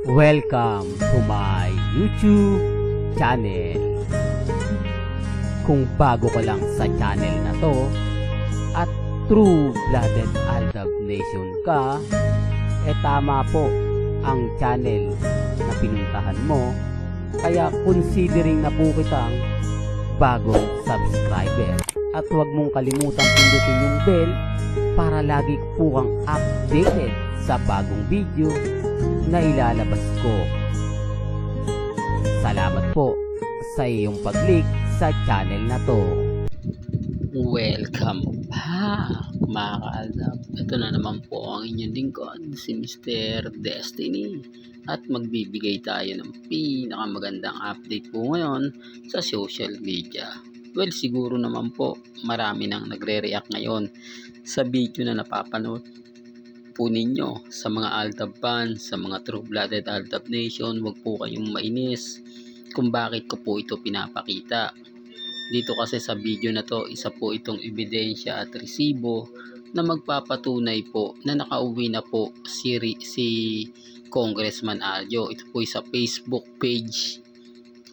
Welcome to my YouTube channel. Kung bago ka lang sa channel na to at true-blooded Aldab Nation ka, tama po ang channel na pinuntahan mo. Kaya considering na po kitang bagong subscriber. At huwag mong kalimutan pindutin yung bell para lagi po kang updated sa bagong video na ilalabas ko. Salamat po sa iyong pag-click sa channel na to. Welcome back mga ka-Aldab. Ito na naman po ang inyong lingkod, si Mr. Destiny, at magbibigay tayo ng pinakamagandang update po ngayon sa social media. Well, siguro naman po marami nang nagre-react ngayon sa video na napapanood po ninyo sa mga Aldab fans, sa mga true-blooded Aldab Nation. Huwag po kayong mainis kung bakit ko po ito pinapakita. Dito kasi sa video na to, isa po itong ebidensya at resibo na magpapatunay po na nakauwi na po si Congressman Arjo. Ito po sa Facebook page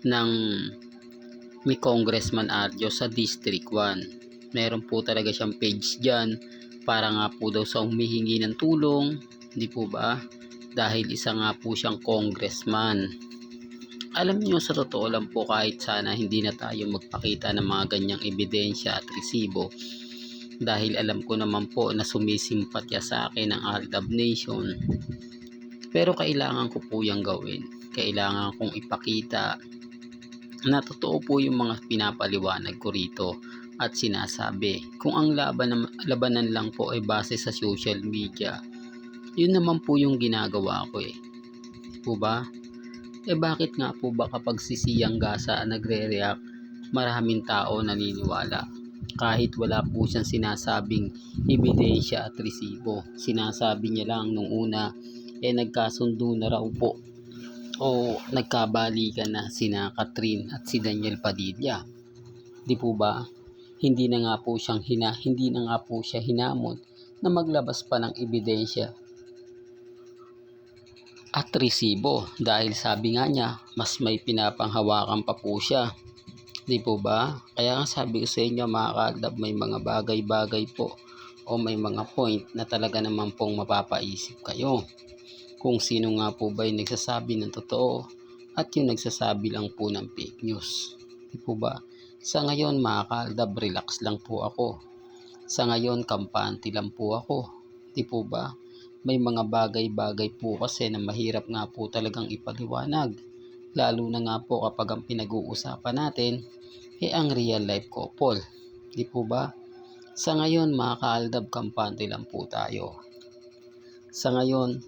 ng may Congressman Arjo sa District 1. Meron po talaga siyang page dyan para nga po daw sa humihingi ng tulong, hindi po ba? Dahil isa nga po siyang congressman. Alam niyo, sa totoo lang po, kahit sana hindi na tayo magpakita ng mga ganyang ebidensya at resibo, dahil alam ko naman po na sumisimpatya sa akin ang Aldab Nation, pero kailangan ko po yung gawin. Kailangan kong ipakita na totoo po yung mga pinapaliwanag ko rito at sinasabi. Kung ang labanan lang po ay base sa social media, yun naman po yung ginagawa ko po ba? Bakit nga po ba kapag si Siyang Gasa nagre-react, maraming tao naniniwala kahit wala po siyang sinasabing ebidensya at resibo? Sinasabi niya lang nung una nagkasundo na raw po o nagkabalikan na sina Catherine at si Daniel Padilla, di po ba? Hindi na nga po siya hinamon na maglabas pa ng ebidensya at resibo, dahil sabi nga niya mas may pinapanghawakan pa po siya, di po ba? Kaya nga sabi ko sa inyo mga ka-Aldab, may mga bagay-bagay po o may mga point na talaga naman pong mapapaisip kayo kung sino nga po ba yung nagsasabi ng totoo at yung nagsasabi lang po ng fake news, di po ba? Sa ngayon mga ka-Aldab, relax lang po ako. Sa ngayon, kampante lang po ako, di po ba? May mga bagay-bagay po kasi na mahirap nga po talagang ipaliwanag, lalo na nga po kapag ang pinag-uusapan natin ang real life couple, di po ba? Sa ngayon mga ka-Aldab, kampante lang po tayo. Sa ngayon,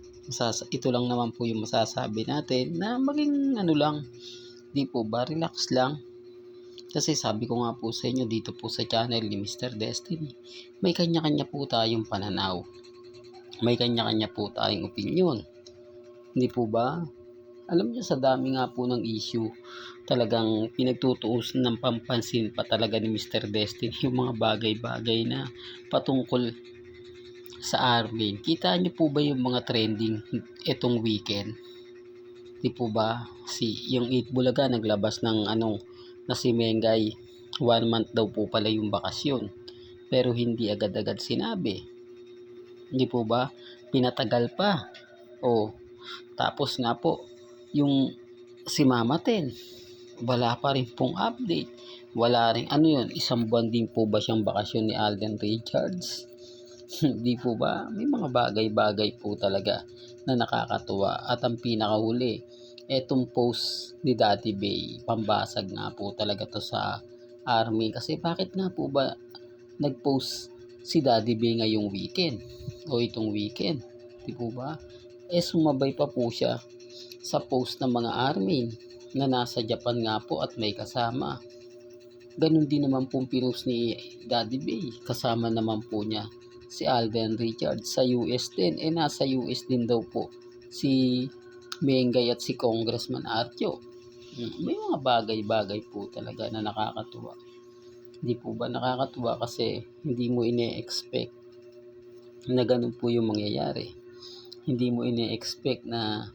ito lang naman po yung masasabi natin, na maging lang, di po ba, relax lang. Kasi sabi ko nga po sa inyo dito po sa channel ni Mr. Destiny, may kanya-kanya po tayong pananaw, may kanya-kanya po tayong opinion, di po ba? Alam niyo, sa dami nga po ng issue, talagang pinagtutuos ng pampansin pa talaga ni Mr. Destiny yung mga bagay-bagay na patungkol sa Armin. Kita niyo po ba yung mga trending etong weekend? Di po ba? Yung Itbulaga naglabas ng na si Mengay, 1 month daw po pala yung bakasyon, pero hindi agad-agad sinabi. Di po ba? Pinatagal pa. Tapos nga po, yung si Mama Ten, wala pa rin pong update. Wala rin, isang buwan din po ba siyang bakasyon ni Alden Richards? Di po ba? May mga bagay-bagay po talaga na nakakatuwa. At ang pinakahuli, etong post ni Daddy Bay, pambasag nga po talaga to sa Army. Kasi bakit nga po ba nag-post si Daddy Bay ngayong weekend o itong weekend? Di po ba? Sumabay pa po siya sa post ng mga Army na nasa Japan nga po at may kasama. Ganun din naman pong pinost ni Daddy Bay. Kasama naman po niya si Alden Richards sa US din. Nasa US din daw po si Mengay at si Congressman Arjo. May mga bagay-bagay po talaga na nakakatuwa. Di po ba nakakatuwa kasi hindi mo ine-expect na ganun po yung mangyayari. Hindi mo ine-expect na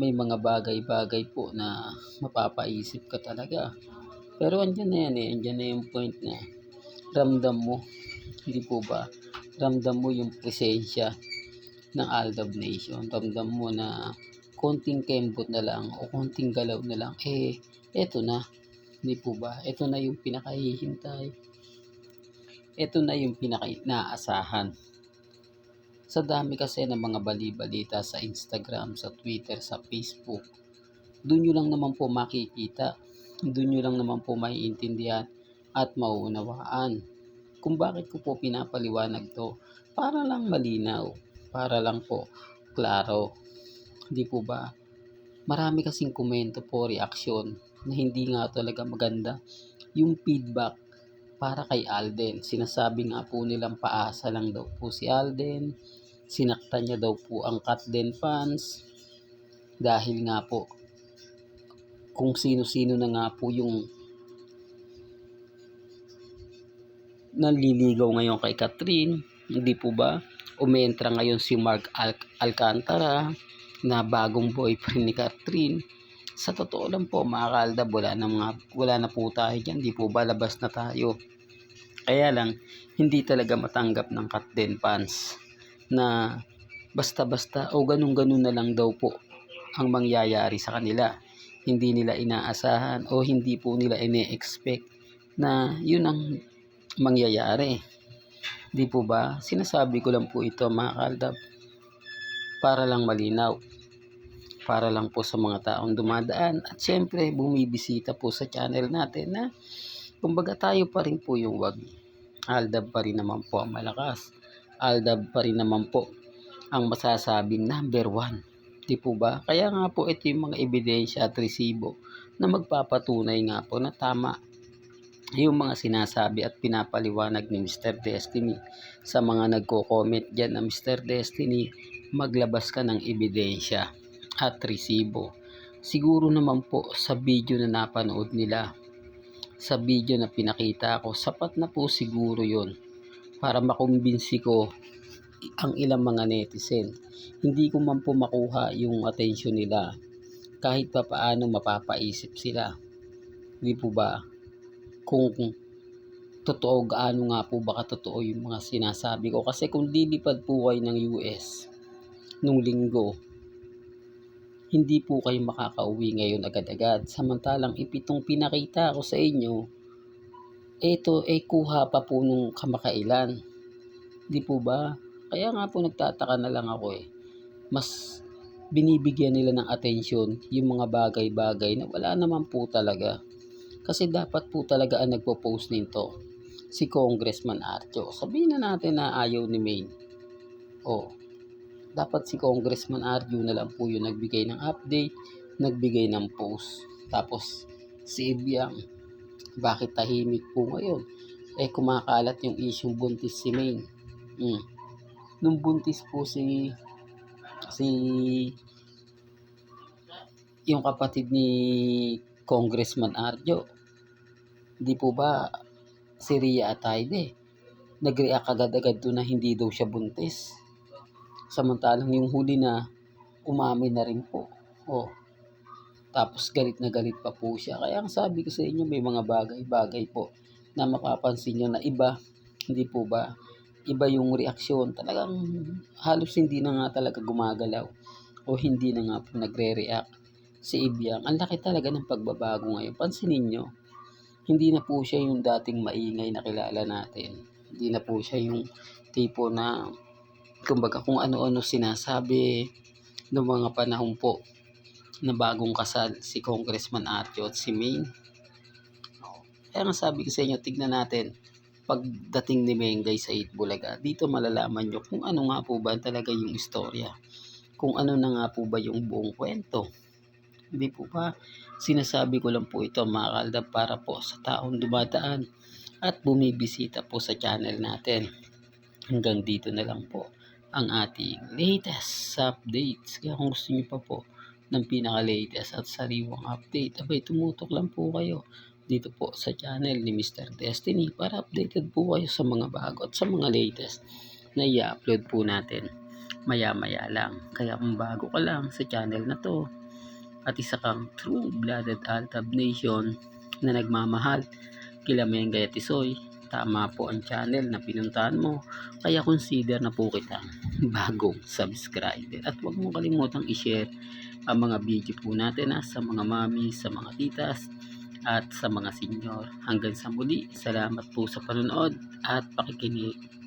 may mga bagay-bagay po na mapapaisip ka talaga. Pero andyan na yan andyan na yung point na ramdam mo, hindi po ba? Ramdam mo yung presensya ng Aldab Nation. Ramdam mo na konting kembot na lang o konting galaw na lang, eto na, hindi po ba? Eto na yung pinakahihintay. Eto na yung pinaka-inaasahan. Sa dami kasi ng mga bali-balita sa Instagram, sa Twitter, sa Facebook, doon nyo lang naman po makikita, doon nyo lang naman po maiintindihan at mauunawaan kung bakit ko po pinapaliwanag to. Para lang malinaw, para lang po klaro. Hindi po ba? Marami kasing komento po, reaksyon na hindi nga talaga maganda. Yung feedback para kay Alden. Sinasabi nga po nilang paasa lang daw po si Alden. Sinaktan niya daw po ang Katden fans. Dahil nga po, kung sino-sino na nga po yung nanliligaw ngayon kay Catherine, hindi po ba? Umentra ngayon si Mark Alcantara na bagong boyfriend ni Catherine. Sa totoo lang po mga kaaldab, wala na po tayo dyan, di po ba, labas na tayo. Kaya lang, hindi talaga matanggap ng Katden fans na basta-basta o ganun-ganun na lang daw po ang mangyayari sa kanila. Hindi nila inaasahan o hindi po nila ine-expect na yun ang mangyayari. Di po ba? Sinasabi ko lang po ito mga kaaldab para lang malinaw. Para lang po sa mga taong dumadaan at syempre bumibisita po sa channel natin na kumbaga tayo pa rin po yung wag. Aldab pa rin naman po ang malakas. Aldab pa rin naman po ang masasabing number 1. Di po ba? Kaya nga po ito yung mga ebidensya at resibo na magpapatunay nga po na tama yung mga sinasabi at pinapaliwanag ni Mr. Destiny. Sa mga nagko-comment dyan na Mr. Destiny, maglabas ka ng ebidensya at resibo. Siguro naman po sa video na napanood nila, sa video na pinakita ko, sapat na po siguro yun para makumbinsi ko ang ilang mga netizen. Hindi ko man po makuha yung attention nila, kahit pa paano mapapaisip sila. Hindi po ba? Kung totoo, gaano nga po ba katotoo yung mga sinasabi ko. Kasi kung lilipad po kayo ng US nung linggo, hindi po kayo makakauwi ngayon agad-agad. Samantalang ipitong pinakita ko sa inyo, ito kuha pa po nung kamakailan. Di po ba? Kaya nga po nagtataka na lang ako Mas binibigyan nila ng atensyon yung mga bagay-bagay na wala naman po talaga. Kasi dapat po talaga ang nagpo-post nito si Congressman Arjo. Sabihin na natin na ayaw ni Maine. Dapat si Congressman Arjo na lang po yung nagbigay ng update, nagbigay ng post. Tapos si Ibiang, bakit tahimik po ngayon? Kumakalat yung isyong buntis si Maine. Nung buntis po si yung kapatid ni Congressman Arjo, di po ba si Ria Atayde nag-react agad-agad doon na hindi daw siya buntis. Samantalang yung huli na umamin na rin po. Tapos galit na galit pa po siya. Kaya ang sabi ko sa inyo, may mga bagay-bagay po na mapapansin nyo na iba. Hindi po ba? Iba yung reaksyon. Talagang halos hindi na nga talaga gumagalaw o hindi na nga po nagre-react si Ibiang. Ang laki talaga ng pagbabago ngayon. Pansinin nyo, hindi na po siya yung dating maingay na kilala natin. Hindi na po siya yung tipo na kumbaga kung ano-ano sinasabi noong mga panahon po na bagong kasal si Congressman Arjo at si Maine. Kaya nga sabi ko sa inyo, tignan natin pagdating ni Mengay sa Itbulaga. Dito malalaman nyo kung ano nga po ba talaga yung istorya. Kung ano na nga po ba yung buong kwento. Hindi po ba? Sinasabi ko lang po ito mga kaaldab para po sa taong dumadaan at bumibisita po sa channel natin. Hanggang dito na lang po ang ating latest updates. Kaya kung gusto niyo pa po ng pinaka-latest at sariwang update, tumutok lang po kayo dito po sa channel ni Mr. Destiny para updated po kayo sa mga bago at sa mga latest na i-upload po natin maya-maya lang. Kaya kung bago ka lang sa channel na to, at isa kang true-blooded Altab Nation na nagmamahal kila Mengay at Tisoy, tama po ang channel na pinuntahan mo, kaya consider na po kitang bagong subscriber. At huwag mong kalimutang i-share ang mga video po natin sa mga mami, sa mga titas, at sa mga senior. Hanggang sa muli, salamat po sa panonood at pakikinig.